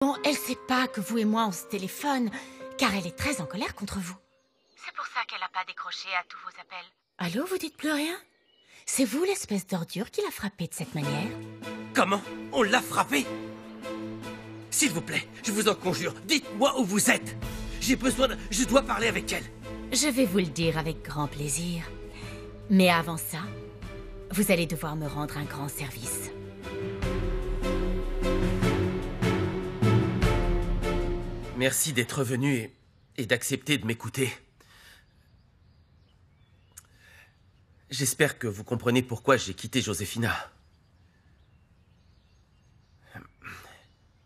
Bon, elle sait pas que vous et moi on se téléphone, car elle est très en colère contre vous. C'est pour ça qu'elle n'a pas décroché à tous vos appels. Allô, vous dites plus rien? C'est vous l'espèce d'ordure qui l'a frappée de cette manière? Comment? On l'a frappée? S'il vous plaît, je vous en conjure, dites-moi où vous êtes. J'ai besoin de... Je dois parler avec elle. Je vais vous le dire avec grand plaisir. Mais avant ça, vous allez devoir me rendre un grand service. Merci d'être venu et d'accepter de m'écouter. J'espère que vous comprenez pourquoi j'ai quitté Josefina.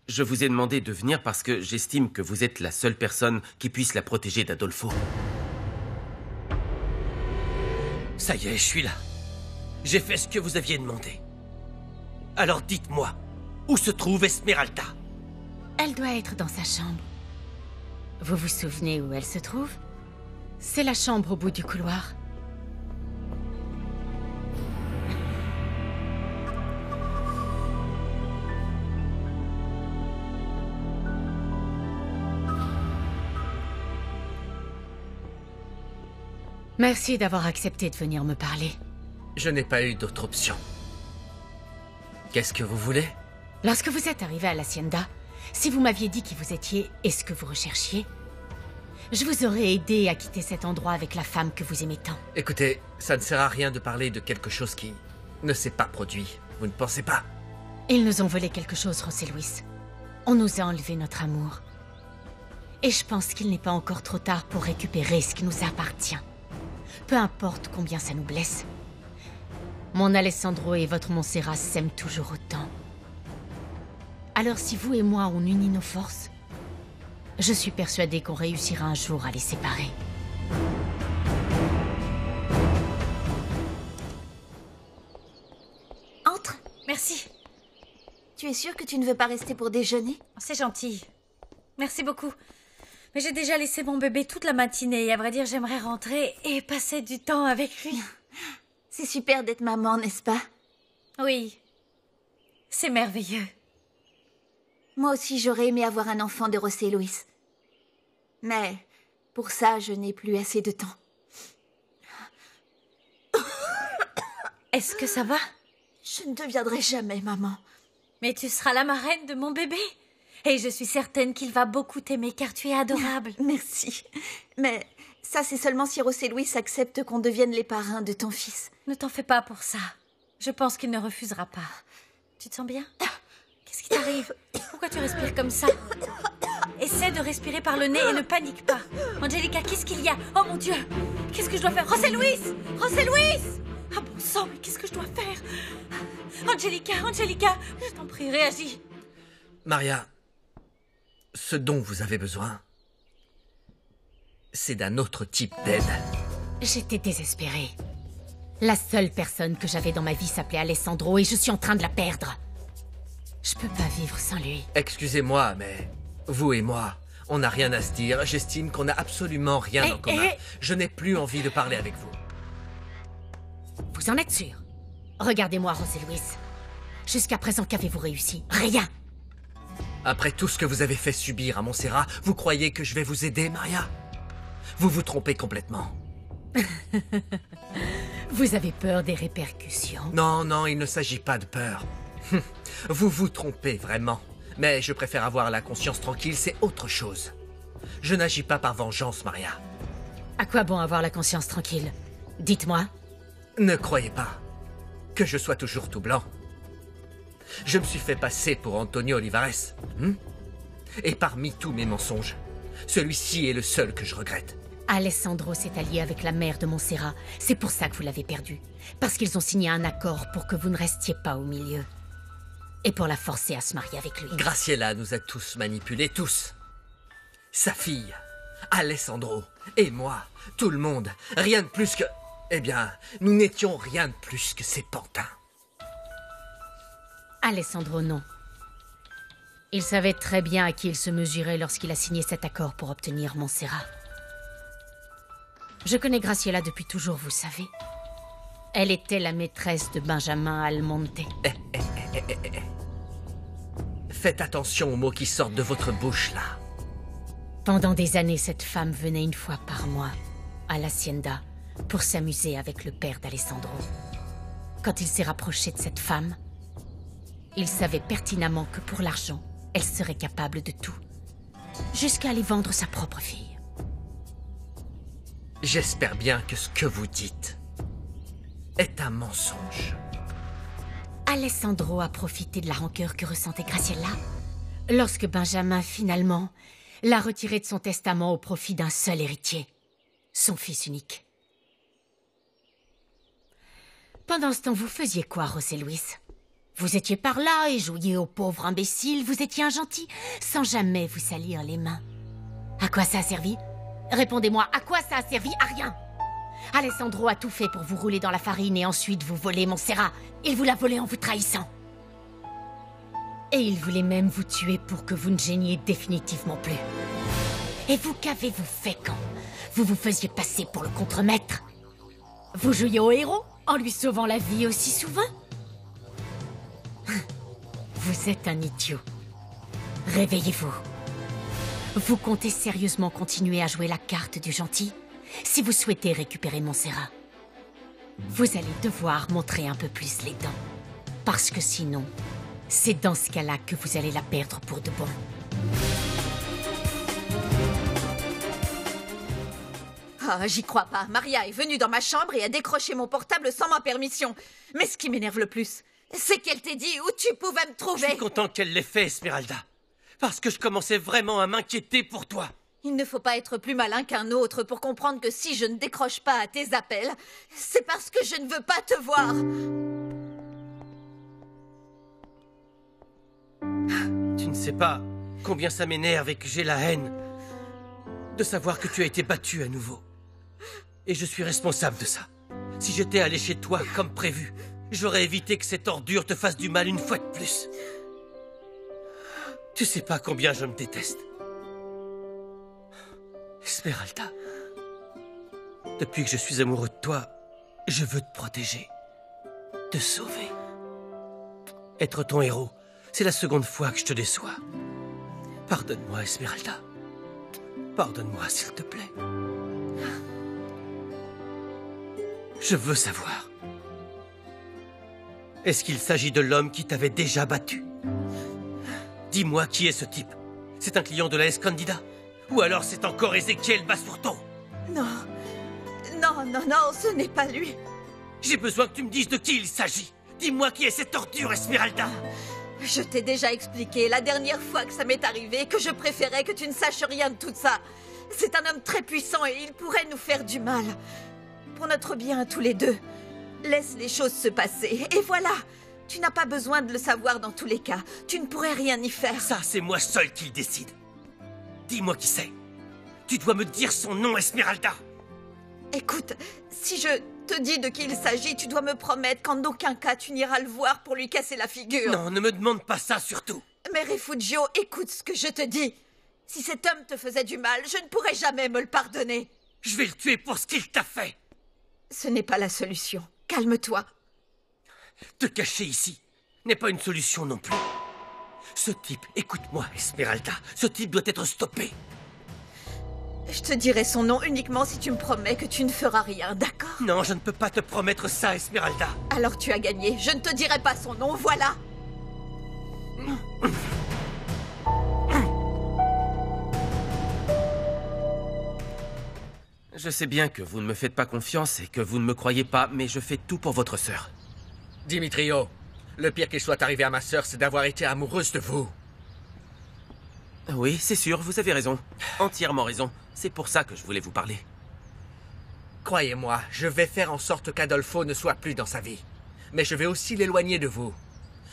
Je vous ai demandé de venir parce que j'estime que vous êtes la seule personne qui puisse la protéger d'Adolfo. Ça y est, je suis là. J'ai fait ce que vous aviez demandé. Alors dites-moi, où se trouve Esmeralda? Elle doit être dans sa chambre. Vous vous souvenez où elle se trouve? C'est la chambre au bout du couloir. Merci d'avoir accepté de venir me parler. Je n'ai pas eu d'autre option. Qu'est-ce que vous voulez? Lorsque vous êtes arrivé à l'Hacienda, si vous m'aviez dit qui vous étiez et ce que vous recherchiez, je vous aurais aidé à quitter cet endroit avec la femme que vous aimez tant. Écoutez, ça ne sert à rien de parler de quelque chose qui ne s'est pas produit. Vous ne pensez pas? Ils nous ont volé quelque chose, José Luis. On nous a enlevé notre amour. Et je pense qu'il n'est pas encore trop tard pour récupérer ce qui nous appartient. Peu importe combien ça nous blesse. Mon Alessandro et votre Montserrat s'aiment toujours autant. Alors si vous et moi on unit nos forces, je suis persuadée qu'on réussira un jour à les séparer. Entre. Merci. Tu es sûre que tu ne veux pas rester pour déjeuner? C'est gentil. Merci beaucoup. Mais j'ai déjà laissé mon bébé toute la matinée et à vrai dire, j'aimerais rentrer et passer du temps avec lui. C'est super d'être maman, n'est-ce pas? Oui. C'est merveilleux. Moi aussi, j'aurais aimé avoir un enfant de José Luis. Mais pour ça, je n'ai plus assez de temps. Est-ce que ça va? Je ne deviendrai jamais maman. Mais tu seras la marraine de mon bébé. Et je suis certaine qu'il va beaucoup t'aimer car tu es adorable. Merci. Mais ça, c'est seulement si José Luis accepte qu'on devienne les parrains de ton fils. Ne t'en fais pas pour ça. Je pense qu'il ne refusera pas. Tu te sens bien? Qu'est-ce qui t'arrive? Pourquoi tu respires comme ça? Essaie de respirer par le nez et ne panique pas. Angelica, qu'est-ce qu'il y a? Oh mon Dieu! Qu'est-ce que je dois faire? José Luis! José Luis! Ah bon sang, mais qu'est-ce que je dois faire? Angelica, Angelica, je t'en prie, réagis. Maria, ce dont vous avez besoin, c'est d'un autre type d'aide. J'étais désespérée. La seule personne que j'avais dans ma vie s'appelait Alessandro et je suis en train de la perdre. Je peux pas vivre sans lui. Excusez-moi, mais vous et moi, on n'a rien à se dire. J'estime qu'on n'a absolument rien en commun. Je n'ai plus envie de parler avec vous. Vous en êtes sûr? Regardez-moi, José Luis. Jusqu'à présent, qu'avez-vous réussi? Rien! Après tout ce que vous avez fait subir à Montserrat, vous croyez que je vais vous aider, Maria? Vous vous trompez complètement. Vous avez peur des répercussions? Non, non, il ne s'agit pas de peur. Vous vous trompez vraiment. Mais je préfère avoir la conscience tranquille, c'est autre chose. Je n'agis pas par vengeance, Maria. À quoi bon avoir la conscience tranquille? Dites-moi. Ne croyez pas que je sois toujours tout blanc. Je me suis fait passer pour Antonio Olivares. Et parmi tous mes mensonges, celui-ci est le seul que je regrette. Alessandro s'est allié avec la mère de Montserrat. C'est pour ça que vous l'avez perdu. Parce qu'ils ont signé un accord pour que vous ne restiez pas au milieu. Et pour la forcer à se marier avec lui. Graciela nous a tous manipulés, tous. Sa fille, Alessandro, et moi, tout le monde. Rien de plus que... Eh bien, nous n'étions rien de plus que ces pantins. Alessandro, non. Il savait très bien à qui il se mesurait lorsqu'il a signé cet accord pour obtenir Montserrat. Je connais Graciela depuis toujours, vous savez. Elle était la maîtresse de Benjamin Almonte. Faites attention aux mots qui sortent de votre bouche, là. Pendant des années, cette femme venait une fois par mois à l'hacienda pour s'amuser avec le père d'Alessandro. Quand il s'est rapproché de cette femme, il savait pertinemment que pour l'argent, elle serait capable de tout, jusqu'à aller vendre sa propre fille. J'espère bien que ce que vous dites est un mensonge. Alessandro a profité de la rancœur que ressentait Graciella lorsque Benjamin, finalement, l'a retiré de son testament au profit d'un seul héritier, son fils unique. Pendant ce temps, vous faisiez quoi, José Luis? Vous étiez par là et jouiez au pauvre imbécile, vous étiez un gentil, sans jamais vous salir les mains. À quoi ça a servi? Répondez-moi, à quoi ça a servi? À rien! Alessandro a tout fait pour vous rouler dans la farine et ensuite vous voler Montserrat. Il vous l'a volé en vous trahissant. Et il voulait même vous tuer pour que vous ne gêniez définitivement plus. Et vous, qu'avez-vous fait quand vous vous faisiez passer pour le contremaître? Vous jouiez au héros en lui sauvant la vie aussi souvent? Vous êtes un idiot. Réveillez-vous. Vous comptez sérieusement continuer à jouer la carte du gentil si vous souhaitez récupérer Montserrat? Vous allez devoir montrer un peu plus les dents. Parce que sinon, c'est dans ce cas-là que vous allez la perdre pour de bon. Ah, j'y crois pas. Maria est venue dans ma chambre et a décroché mon portable sans ma permission. Mais ce qui m'énerve le plus, c'est qu'elle t'ait dit où tu pouvais me trouver. Je suis content qu'elle l'ait fait, Esmeralda. Parce que je commençais vraiment à m'inquiéter pour toi. Il ne faut pas être plus malin qu'un autre pour comprendre que si je ne décroche pas à tes appels, c'est parce que je ne veux pas te voir. Tu ne sais pas combien ça m'énerve et que j'ai la haine de savoir que tu as été battue à nouveau. Et je suis responsable de ça. Si j'étais allé chez toi comme prévu, j'aurais évité que cette ordure te fasse du mal une fois de plus. Tu sais pas combien je me déteste. Esmeralda, depuis que je suis amoureux de toi, je veux te protéger, te sauver. Être ton héros, c'est la seconde fois que je te déçois. Pardonne-moi, Esmeralda. Pardonne-moi, s'il te plaît. Je veux savoir. Est-ce qu'il s'agit de l'homme qui t'avait déjà battu? Dis-moi qui est ce type. C'est un client de la Escondida? Ou alors c'est encore Ezequiel Basurto? Non, non, non, non, ce n'est pas lui. J'ai besoin que tu me dises de qui il s'agit. Dis-moi qui est cette ordure, Esmeralda. Je t'ai déjà expliqué la dernière fois que ça m'est arrivé que je préférais que tu ne saches rien de tout ça. C'est un homme très puissant et il pourrait nous faire du mal. Pour notre bien, tous les deux. Laisse les choses se passer. Et voilà. Tu n'as pas besoin de le savoir dans tous les cas. Tu ne pourrais rien y faire. Ça, c'est moi seul qui le décide. Dis-moi qui c'est. Tu dois me dire son nom, Esmeralda. Écoute, si je te dis de qui il s'agit, tu dois me promettre qu'en aucun cas tu n'iras le voir pour lui casser la figure. Non, ne me demande pas ça surtout. Mais Refugio, écoute ce que je te dis. Si cet homme te faisait du mal, je ne pourrais jamais me le pardonner. Je vais le tuer pour ce qu'il t'a fait. Ce n'est pas la solution. Calme-toi. Te cacher ici n'est pas une solution non plus. Ce type, écoute-moi, Esmeralda, ce type doit être stoppé. Je te dirai son nom uniquement si tu me promets que tu ne feras rien, d'accord? Non, je ne peux pas te promettre ça, Esmeralda. Alors tu as gagné. Je ne te dirai pas son nom, voilà. Je sais bien que vous ne me faites pas confiance et que vous ne me croyez pas, mais je fais tout pour votre sœur. Dimitrio, le pire qui soit arrivé à ma sœur, c'est d'avoir été amoureuse de vous. Oui, c'est sûr, vous avez raison. Entièrement raison. C'est pour ça que je voulais vous parler. Croyez-moi, je vais faire en sorte qu'Adolfo ne soit plus dans sa vie. Mais je vais aussi l'éloigner de vous.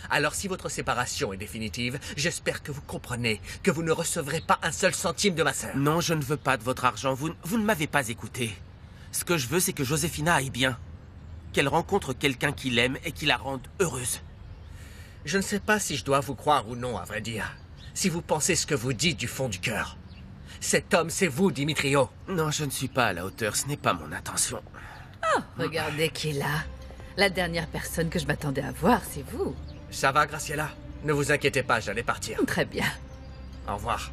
Alors si votre séparation est définitive, j'espère que vous comprenez que vous ne recevrez pas un seul centime de ma sœur. Non, je ne veux pas de votre argent. Vous ne m'avez pas écouté. Ce que je veux, c'est que Josefina aille bien. Qu'elle rencontre quelqu'un qui l'aime et qui la rende heureuse. Je ne sais pas si je dois vous croire ou non, à vrai dire. Si vous pensez ce que vous dites du fond du cœur. Cet homme, c'est vous, Dimitrio. Non, je ne suis pas à la hauteur. Ce n'est pas mon intention. Oh, regardez qui est là. La dernière personne que je m'attendais à voir, c'est vous. Ça va, Graciela? Ne vous inquiétez pas, j'allais partir. Très bien. Au revoir.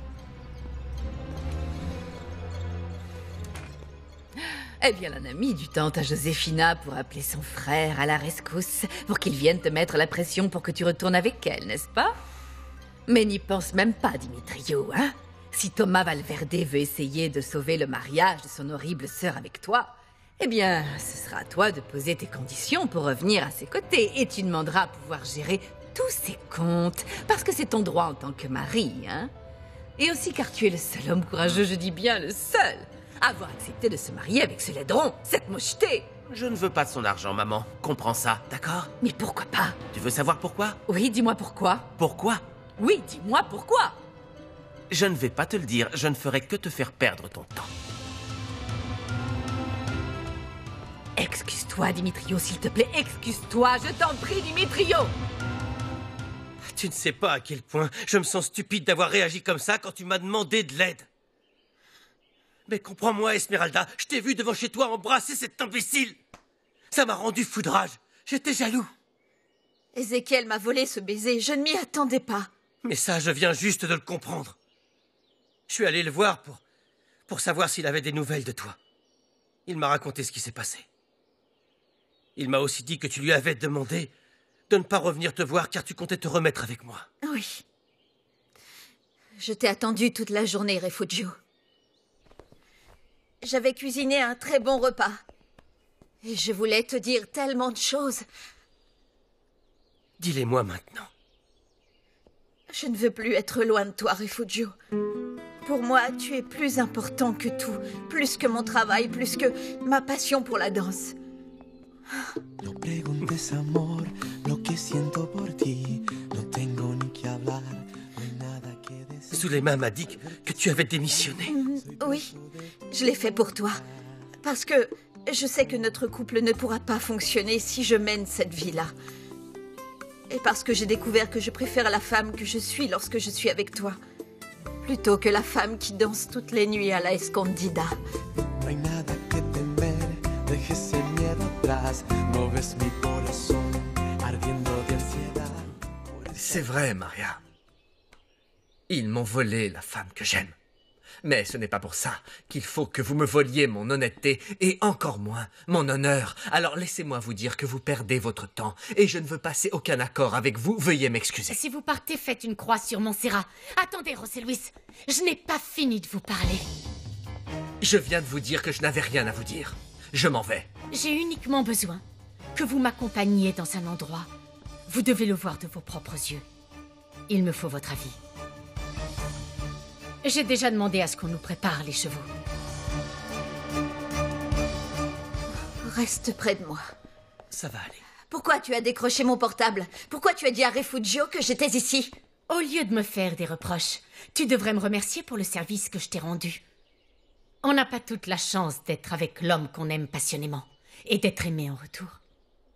Eh bien, on a mis du temps à Josefina pour appeler son frère à la rescousse, pour qu'il vienne te mettre la pression pour que tu retournes avec elle, n'est-ce pas? Mais n'y pense même pas, Dimitrio, hein? Si Thomas Valverde veut essayer de sauver le mariage de son horrible sœur avec toi, eh bien, ce sera à toi de poser tes conditions pour revenir à ses côtés, et tu demanderas à pouvoir gérer tous ses comptes, parce que c'est ton droit en tant que mari, hein? Et aussi car tu es le seul homme courageux, je dis bien le seul, à avoir accepté de se marier avec ce laidron, cette mocheté. Je ne veux pas de son argent, maman. Comprends ça, d'accord? Mais pourquoi pas? Tu veux savoir pourquoi? Oui, dis-moi pourquoi. Pourquoi? Oui, dis-moi pourquoi. Je ne vais pas te le dire, je ne ferai que te faire perdre ton temps. Excuse-toi, Dimitrio, s'il te plaît, excuse-toi, je t'en prie, Dimitrio. Tu ne sais pas à quel point je me sens stupide d'avoir réagi comme ça quand tu m'as demandé de l'aide. Mais comprends-moi, Esmeralda, je t'ai vu devant chez toi embrasser cet imbécile. Ça m'a rendu fou de rage. J'étais jaloux. Ézéchiel m'a volé ce baiser, je ne m'y attendais pas. Mais ça, je viens juste de le comprendre. Je suis allé le voir pour savoir s'il avait des nouvelles de toi. Il m'a raconté ce qui s'est passé. Il m'a aussi dit que tu lui avais demandé de ne pas revenir te voir car tu comptais te remettre avec moi. Oui. Je t'ai attendu toute la journée, Refugio. J'avais cuisiné un très bon repas. Et je voulais te dire tellement de choses. Dis-les-moi maintenant. Je ne veux plus être loin de toi, Refugio. Pour moi, tu es plus important que tout. Plus que mon travail, plus que ma passion pour la danse. No preguntes, amor, lo que siento por ti. No tengo ni que hablar, no hay nada que decir. Zulema m'a dit que tu avais démissionné. Oui, je l'ai fait pour toi. Parce que je sais que notre couple ne pourra pas fonctionner si je mène cette vie-là. Et parce que j'ai découvert que je préfère la femme que je suis lorsque je suis avec toi, plutôt que la femme qui danse toutes les nuits à la escondida. No hay nada que temer, dejes el miedo atrás. No ves mi corazón ardiendo de ansiedad. C'est vrai, Maria. Ils m'ont volé la femme que j'aime. Mais ce n'est pas pour ça qu'il faut que vous me voliez mon honnêteté et encore moins mon honneur. Alors laissez-moi vous dire que vous perdez votre temps et je ne veux passer aucun accord avec vous. Veuillez m'excuser. Si vous partez, faites une croix sur Montserrat. Attendez, José Luis, je n'ai pas fini de vous parler. Je viens de vous dire que je n'avais rien à vous dire. Je m'en vais. J'ai uniquement besoin que vous m'accompagniez dans un endroit. Vous devez le voir de vos propres yeux. Il me faut votre avis. J'ai déjà demandé à ce qu'on nous prépare les chevaux. Reste près de moi. Ça va aller. Pourquoi tu as décroché mon portable? Pourquoi tu as dit à Refugio que j'étais ici? Au lieu de me faire des reproches, tu devrais me remercier pour le service que je t'ai rendu. On n'a pas toute la chance d'être avec l'homme qu'on aime passionnément et d'être aimé en retour.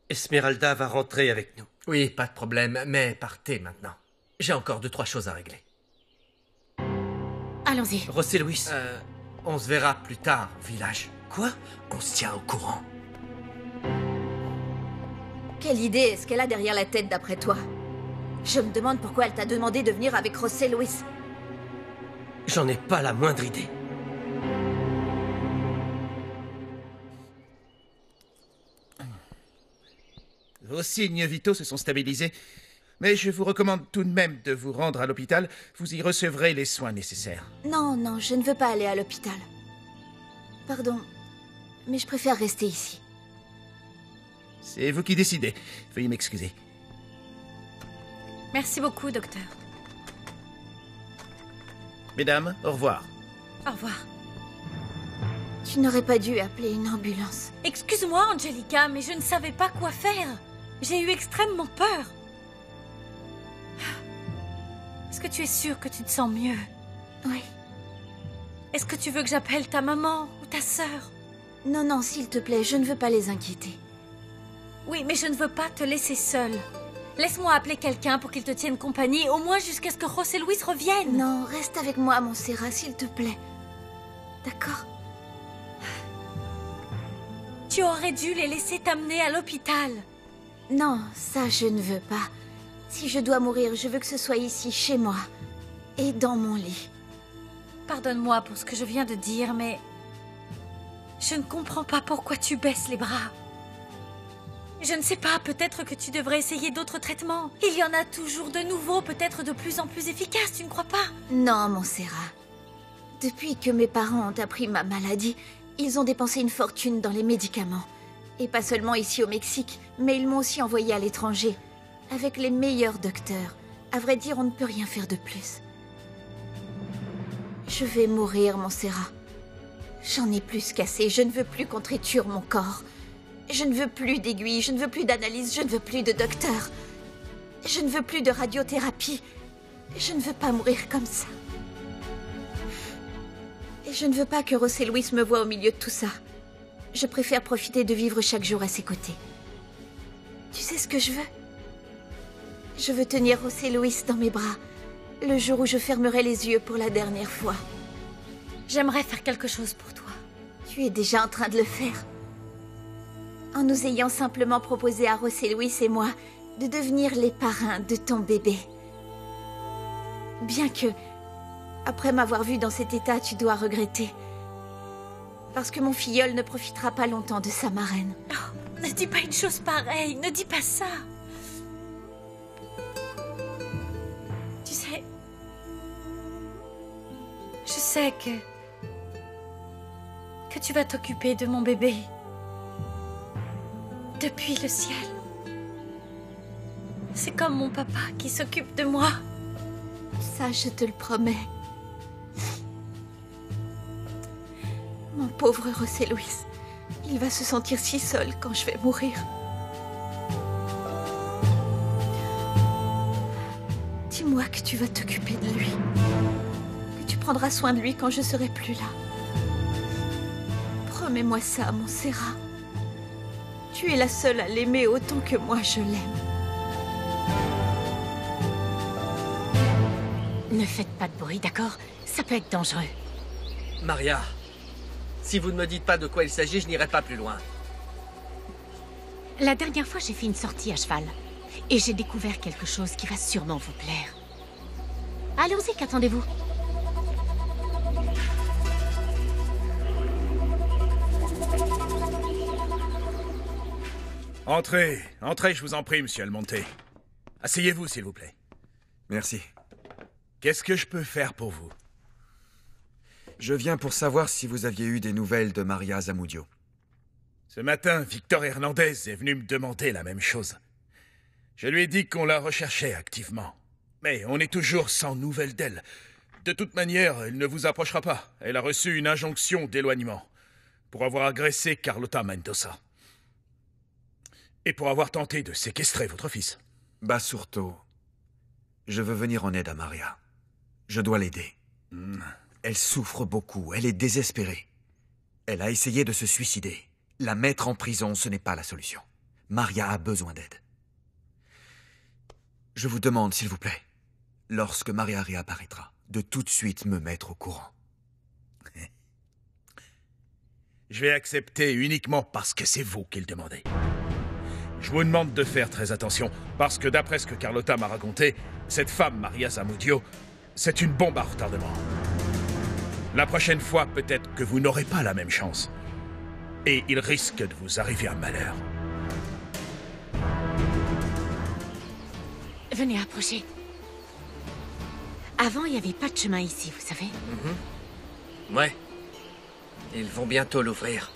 Esmeralda va rentrer avec nous. Oui, pas de problème, mais partez maintenant. J'ai encore 2-3 choses à régler. Allons-y. José Luis. On se verra plus tard, village. Quoi? On se tient au courant. Quelle idée est-ce qu'elle a derrière la tête d'après toi? Je me demande pourquoi elle t'a demandé de venir avec José Luis. J'en ai pas la moindre idée. Vos signes vitaux se sont stabilisés, mais je vous recommande tout de même de vous rendre à l'hôpital. Vous y recevrez les soins nécessaires. Non, non, je ne veux pas aller à l'hôpital. Pardon, mais je préfère rester ici. C'est vous qui décidez. Veuillez m'excuser. Merci beaucoup, docteur. Mesdames, au revoir. Au revoir. Tu n'aurais pas dû appeler une ambulance. Excuse-moi, Angelica, mais je ne savais pas quoi faire. J'ai eu extrêmement peur. Est-ce que tu es sûre que tu te sens mieux? Oui. Est-ce que tu veux que j'appelle ta maman ou ta sœur? Non, non, s'il te plaît, je ne veux pas les inquiéter. Oui, mais je ne veux pas te laisser seule. Laisse-moi appeler quelqu'un pour qu'il te tienne compagnie, au moins jusqu'à ce que José Luis revienne. Non, reste avec moi, Montserrat, s'il te plaît. D'accord? Tu aurais dû les laisser t'amener à l'hôpital. Non, ça, je ne veux pas. Si je dois mourir, je veux que ce soit ici, chez moi. Et dans mon lit. Pardonne-moi pour ce que je viens de dire, mais... je ne comprends pas pourquoi tu baisses les bras. Je ne sais pas, peut-être que tu devrais essayer d'autres traitements. Il y en a toujours de nouveaux, peut-être de plus en plus efficaces, tu ne crois pas? Non, Montserrat. Depuis que mes parents ont appris ma maladie, ils ont dépensé une fortune dans les médicaments. Et pas seulement ici au Mexique, mais ils m'ont aussi envoyé à l'étranger. Avec les meilleurs docteurs. À vrai dire, on ne peut rien faire de plus. Je vais mourir, Montserrat. J'en ai plus qu'assez. Je ne veux plus qu'on triture mon corps. Je ne veux plus d'aiguilles, je ne veux plus d'analyse, je ne veux plus de docteur. Je ne veux plus de radiothérapie. Je ne veux pas mourir comme ça. Et je ne veux pas que José Luis me voie au milieu de tout ça. Je préfère profiter de vivre chaque jour à ses côtés. Tu sais ce que je veux? Je veux tenir José Luis dans mes bras, le jour où je fermerai les yeux pour la dernière fois. J'aimerais faire quelque chose pour toi. Tu es déjà en train de le faire. En nous ayant simplement proposé à José Luis et moi de devenir les parrains de ton bébé. Bien que, après m'avoir vu dans cet état, tu dois regretter. Parce que mon filleul ne profitera pas longtemps de sa marraine. Oh, ne dis pas une chose pareille, ne dis pas ça. Tu sais... je sais que tu vas t'occuper de mon bébé. Depuis le ciel. C'est comme mon papa qui s'occupe de moi. Ça, je te le promets. Mon pauvre José Luis, il va se sentir si seul quand je vais mourir. Dis-moi que tu vas t'occuper de lui. Que tu prendras soin de lui quand je serai plus là. Promets-moi ça, Montserrat. Tu es la seule à l'aimer autant que moi je l'aime. Ne faites pas de bruit, d'accord? Ça peut être dangereux. Maria, si vous ne me dites pas de quoi il s'agit, je n'irai pas plus loin. La dernière fois, j'ai fait une sortie à cheval. Et j'ai découvert quelque chose qui va sûrement vous plaire. Allons-y, qu'attendez-vous? Entrez, entrez, je vous en prie, monsieur Almonte. Asseyez-vous, s'il vous plaît. Merci. Qu'est-ce que je peux faire pour vous? Je viens pour savoir si vous aviez eu des nouvelles de Maria Zamudio. Ce matin, Victor Hernandez est venu me demander la même chose. Je lui ai dit qu'on la recherchait activement. Mais on est toujours sans nouvelles d'elle. De toute manière, elle ne vous approchera pas. Elle a reçu une injonction d'éloignement pour avoir agressé Carlota Mendoza. Et pour avoir tenté de séquestrer votre fils. Basurto, je veux venir en aide à Maria. Je dois l'aider. Elle souffre beaucoup, elle est désespérée. Elle a essayé de se suicider. La mettre en prison, ce n'est pas la solution. Maria a besoin d'aide. Je vous demande, s'il vous plaît, lorsque Maria réapparaîtra, de tout de suite me mettre au courant. Je vais accepter uniquement parce que c'est vous qui le demandez. Je vous demande de faire très attention, parce que d'après ce que Carlota m'a raconté, cette femme, Maria Zamudio, c'est une bombe à retardement. La prochaine fois, peut-être que vous n'aurez pas la même chance. Et il risque de vous arriver un malheur. Venez approcher. Avant, il n'y avait pas de chemin ici, vous savez. Ouais. Ils vont bientôt l'ouvrir.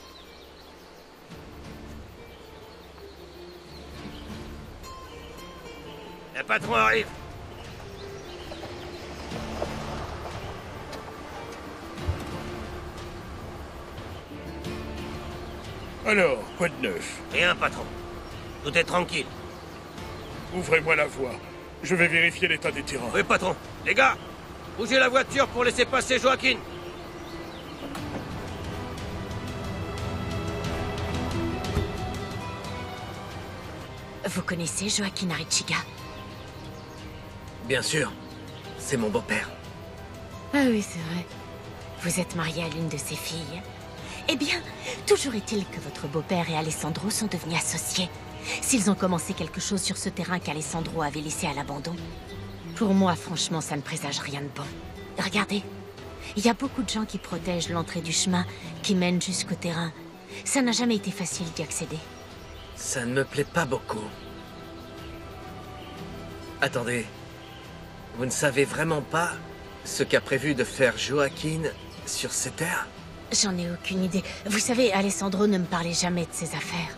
Le patron arrive. Alors, quoi de neuf? Rien, patron. Tout est tranquille. Ouvrez-moi la voie. Je vais vérifier l'état des terrains. Oui, patron. Les gars, bougez la voiture pour laisser passer Joaquin. Vous connaissez Joaquin Arechiga? Bien sûr. C'est mon beau-père. Ah oui, c'est vrai. Vous êtes marié à l'une de ses filles. Eh bien, toujours est-il que votre beau-père et Alessandro sont devenus associés. s'ils ont commencé quelque chose sur ce terrain qu'Alessandro avait laissé à l'abandon, pour moi, franchement, ça ne présage rien de bon. Regardez, il y a beaucoup de gens qui protègent l'entrée du chemin qui mène jusqu'au terrain. Ça n'a jamais été facile d'y accéder. Ça ne me plaît pas beaucoup. Attendez, vous ne savez vraiment pas ce qu'a prévu de faire Joaquin sur ces terres? J'en ai aucune idée. Vous savez, Alessandro ne me parlait jamais de ses affaires.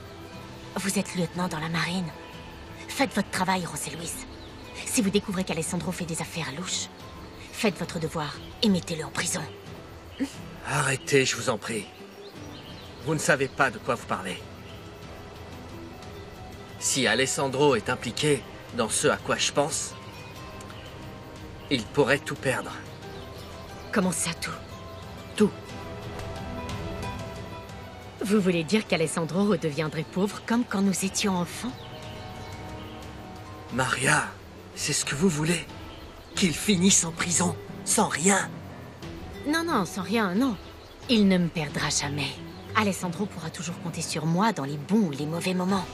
Vous êtes lieutenant dans la marine. Faites votre travail, José Luis. Si vous découvrez qu'Alessandro fait des affaires louches, faites votre devoir et mettez-le en prison. Arrêtez, je vous en prie. Vous ne savez pas de quoi vous parlez. Si Alessandro est impliqué dans ce à quoi je pense, il pourrait tout perdre. Comment ça, tout? Tout. Vous voulez dire qu'Alessandro redeviendrait pauvre comme quand nous étions enfants? Maria, c'est ce que vous voulez? Qu'il finisse en prison, sans rien? Non, non, sans rien, non. Il ne me perdra jamais. Alessandro pourra toujours compter sur moi dans les bons ou les mauvais moments.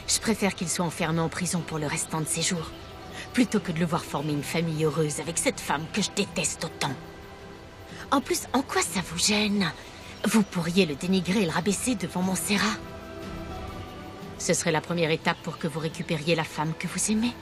Je préfère qu'il soit enfermé en prison pour le restant de ses jours, plutôt que de le voir former une famille heureuse avec cette femme que je déteste autant. En plus, en quoi ça vous gêne? Vous pourriez le dénigrer et le rabaisser devant Montserrat. Ce serait la première étape pour que vous récupériez la femme que vous aimez.